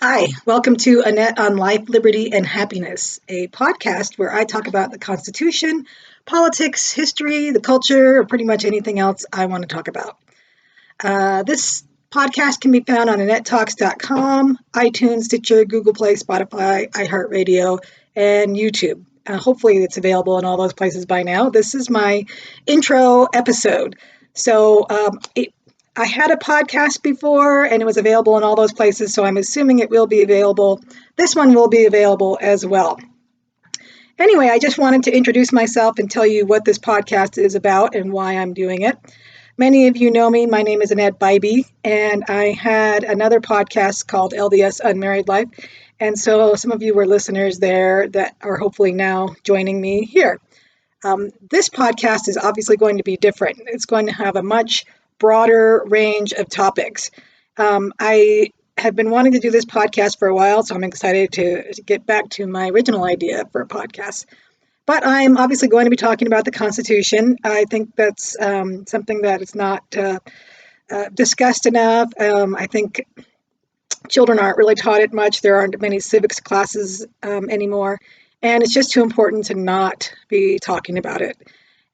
Hi, welcome to Annette on Life, Liberty, and Happiness, a podcast where I talk about the Constitution, politics, history, the culture, or pretty much anything else I want to talk about. This podcast can be found on AnnetteTalks.com, iTunes, Stitcher, Google Play, Spotify, iHeartRadio, and YouTube. Hopefully it's available in all those places by now. This is my intro episode. I had a podcast before and it was available in all those places, so I'm assuming it will be available. This one will be available as well. Anyway, I just wanted to introduce myself and tell you what this podcast is about and why I'm doing it. Many of you know me. My name is Annette Bybee, and I had another podcast called LDS Unmarried Life. And so some of you were listeners there that are hopefully now joining me here. This podcast is obviously going to be different. It's going to have a much broader range of topics. I have been wanting to do this podcast for a while, so I'm excited to get back to my original idea for a podcast. But I'm obviously going to be talking about the Constitution. I think that's something that is not discussed enough. I think children aren't really taught it much. There aren't many civics classes anymore, and it's just too important to not be talking about it.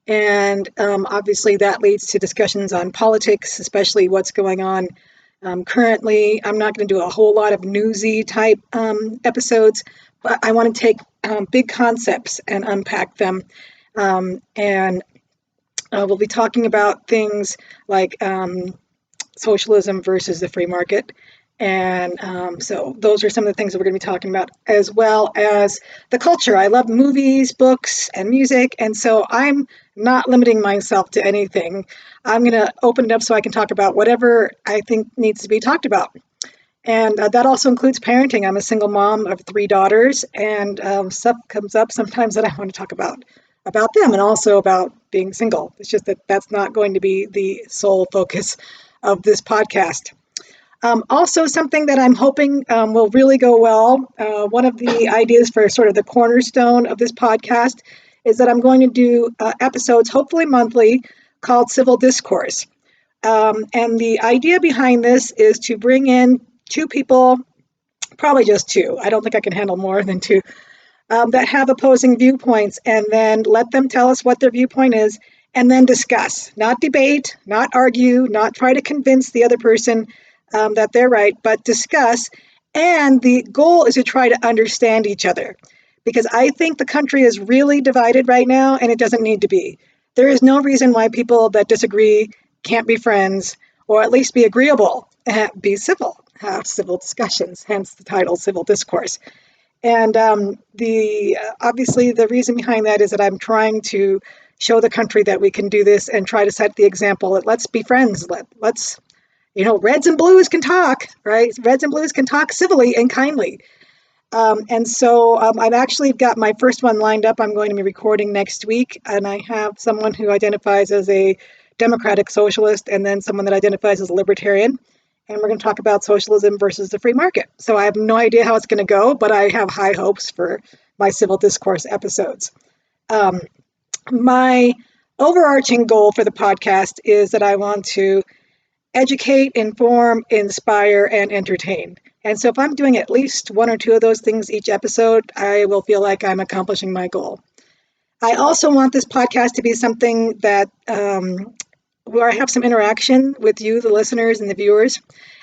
And obviously that leads to discussions on politics, especially what's going on currently. I'm not going to do a whole lot of newsy type episodes, but I want to take big concepts and unpack them. And we'll be talking about things like socialism versus the free market. And so those are some of the things that we're going to be talking about, as well as the culture. I love movies, books, and music, and so I'm not limiting myself to anything. I'm going to open it up so I can talk about whatever I think needs to be talked about. And that also includes parenting. I'm a single mom of 3 daughters, and stuff comes up sometimes that I want to talk about them and also about being single. It's just that that's not going to be the sole focus of this podcast. Also, something that I'm hoping will really go well, one of the ideas for sort of the cornerstone of this podcast is that I'm going to do episodes, hopefully monthly, called Civil Discourse. And the idea behind this is to bring in 2 people, probably just 2, I don't think I can handle more than 2, that have opposing viewpoints, and then let them tell us what their viewpoint is, and then discuss, not debate, not argue, not try to convince the other person that they're right, but discuss. And the goal is to try to understand each other, because I think the country is really divided right now, and it doesn't need to be. There is no reason why people that disagree can't be friends, or at least be agreeable, be civil, have civil discussions, hence the title Civil Discourse. And obviously the reason behind that is that I'm trying to show the country that we can do this and try to set the example that let's be friends, let's reds and blues can talk, right? Reds and blues can talk civilly and kindly. And so I've actually got my first one lined up. I'm going to be recording next week, and I have someone who identifies as a democratic socialist and then someone that identifies as a libertarian. And we're going to talk about socialism versus the free market. So I have no idea how it's going to go, but I have high hopes for my Civil Discourse episodes. My overarching goal for the podcast is that I want to educate, inform, inspire, and entertain. And so if I'm doing at least 1 or 2 of those things each episode, I will feel like I'm accomplishing my goal. I also want this podcast to be something that where I have some interaction with you, the listeners and the viewers.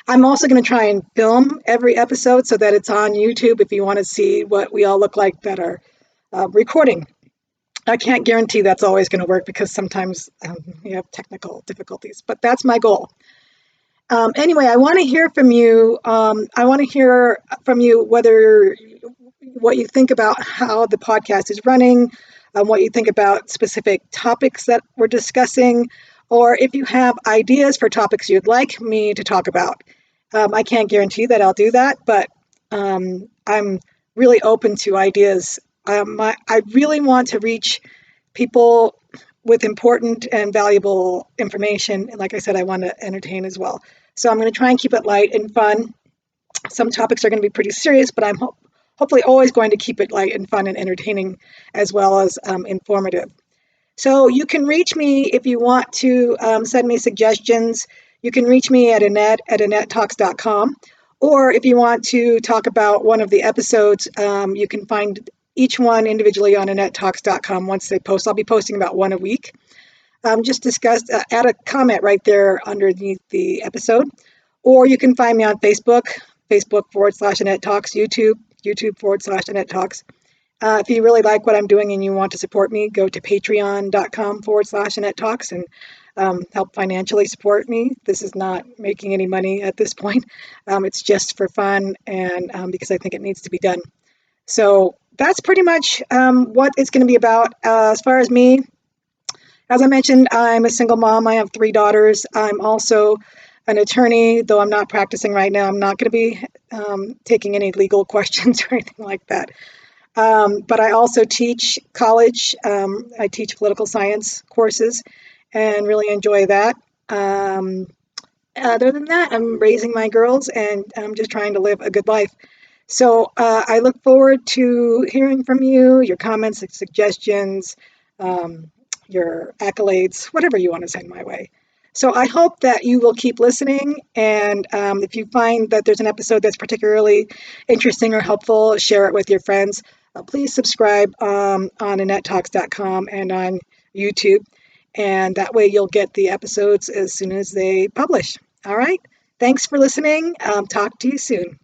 I'm also going to try and film every episode so that it's on YouTube if you want to see what we all look like that are recording. I can't guarantee that's always going to work because sometimes you have technical difficulties, but that's my goal. Anyway, I want to hear from you. I want to hear from you what you think about how the podcast is running, what you think about specific topics that we're discussing, or if you have ideas for topics you'd like me to talk about. I can't guarantee that I'll do that, but I'm really open to ideas. I really want to reach people with important and valuable information. And like I said, I want to entertain as well. So I'm going to try and keep it light and fun. Some topics are going to be pretty serious, but I'm hopefully always going to keep it light and fun and entertaining as well as informative. So you can reach me if you want to send me suggestions. You can reach me at Annette@AnnetteTalks.com, Or if you want to talk about one of the episodes, you can find each one individually on AnnetteTalks.com once they post. I'll be posting about one a week. Just discuss, add a comment right there underneath the episode. Or you can find me on Facebook, Facebook.com/Annette Talks, YouTube.com/Annette Talks. If you really like what I'm doing and you want to support me, go to patreon.com/Annette Talks and help financially support me. This is not making any money at this point. It's just for fun and because I think it needs to be done. So that's pretty much what it's going to be about. As far as me, as I mentioned, I'm a single mom. I have 3 daughters. I'm also an attorney, though I'm not practicing right now. I'm not going to be taking any legal questions or anything like that. But I also teach college. I teach political science courses and really enjoy that. Other than that, I'm raising my girls and I'm just trying to live a good life. So I look forward to hearing from you, your comments, suggestions, um, your accolades, whatever you want to send my way. So I hope that you will keep listening. And if you find that there's an episode that's particularly interesting or helpful, share it with your friends. Please subscribe on AnnetteTalks.com and on YouTube. And that way you'll get the episodes as soon as they publish. All right. Thanks for listening. Talk to you soon.